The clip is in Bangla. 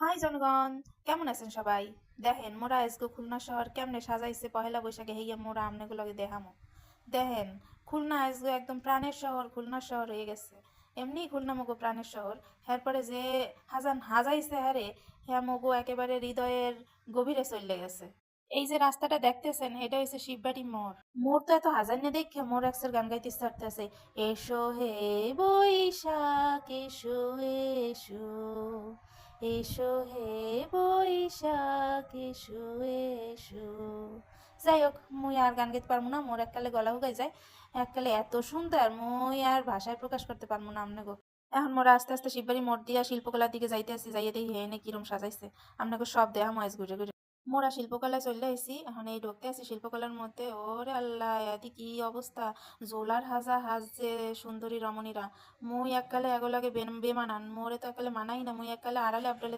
হাই জনগণ, কেমন আছেন সবাই? দেখেন মোরা আজকে খুলনা শহর কেমনে সাজাইছে পহেলা বৈশাখে হইয়া মোরা আমনেগুলোকে দেখামো। দেখেন, খুলনা আজকে একদম প্রাণের শহর খুলনা শহর হয়ে গেছে। এমনি খুলনা মগো প্রাণের শহর। এরপরে যে হাজান হাজাইছে হারে, হ্যাঁ মগো একেবারে হৃদয়ের গভীরে চলে গেছে। এই যে রাস্তাটা দেখতেছেন এটা হচ্ছে শিববাড়ি মোড়। মোড় তো এত হাজার না দেখে মোর একসের গান গাইতে ছাড়তেছে। এসো হে বৈশাখ এসো, এসো এসো হে বৈশাখ এসো, এসো। যাই হোক, মুই আর গান গাইতে পারবো না, মোর এককালে গলা হুগাই যায়। এককালে এত সুন্দর মুই আর ভাষায় প্রকাশ করতে পারবো না আমনে গো। এখন মোরা আস্তে আস্তে শিববাড়ি মোড় দিয়া শিল্পকলার দিকে যাইতে আসি, যাইয়ে দেখি হেনে কিরম সাজাইছে। আপনাকে সব দেহা ময়েস ঘুরে ঘুরে। মোরা শিল্পকলায় চলে আইছি, এখন এই ঢুকতে আছি শিল্পকলার মধ্যে। ওরে আল্লাহ, এদি কি অবস্থা! জোলার হাজা হাজছে সুন্দরী রমণীরা। মুই এককালে এগুলাকে বেমানান, মোরে তো এককালে মানাই না, মুই এককালে আড়ালে আবডালে